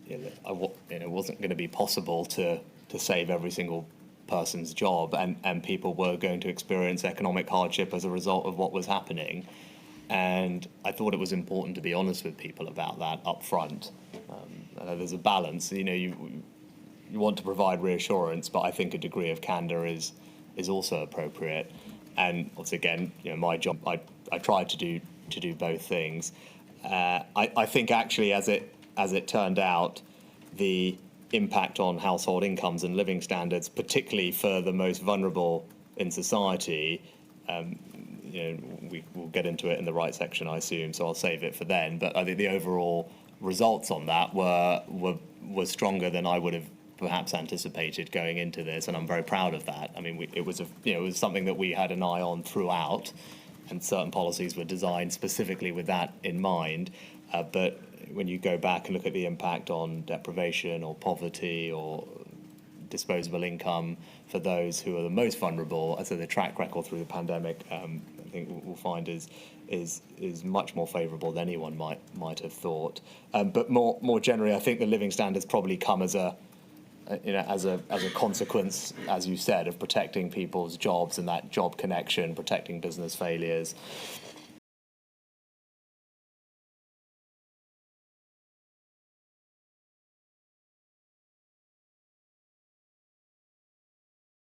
it wasn't going to be possible to save every single person's job, and people were going to experience economic hardship as a result of what was happening. And I thought it was important to be honest with people about that up front. There's a balance. You want to provide reassurance, but I think a degree of candor is also appropriate. And once again, my job, I tried to do both things. I think actually, as it turned out, the impact on household incomes and living standards, particularly for the most vulnerable in society, we will get into it in the right section, I assume, so I'll save it for then. But I think the overall results on that were stronger than I would have perhaps anticipated going into this, and I'm very proud of that. I mean, it was something that we had an eye on throughout, and certain policies were designed specifically with that in mind. But when you go back and look at the impact on deprivation or poverty or disposable income for those who are the most vulnerable, I say the track record through the pandemic, I think we'll find is much more favourable than anyone might have thought. But more generally, I think the living standards probably come as a consequence, as you said, of protecting people's jobs and that job connection, protecting business failures.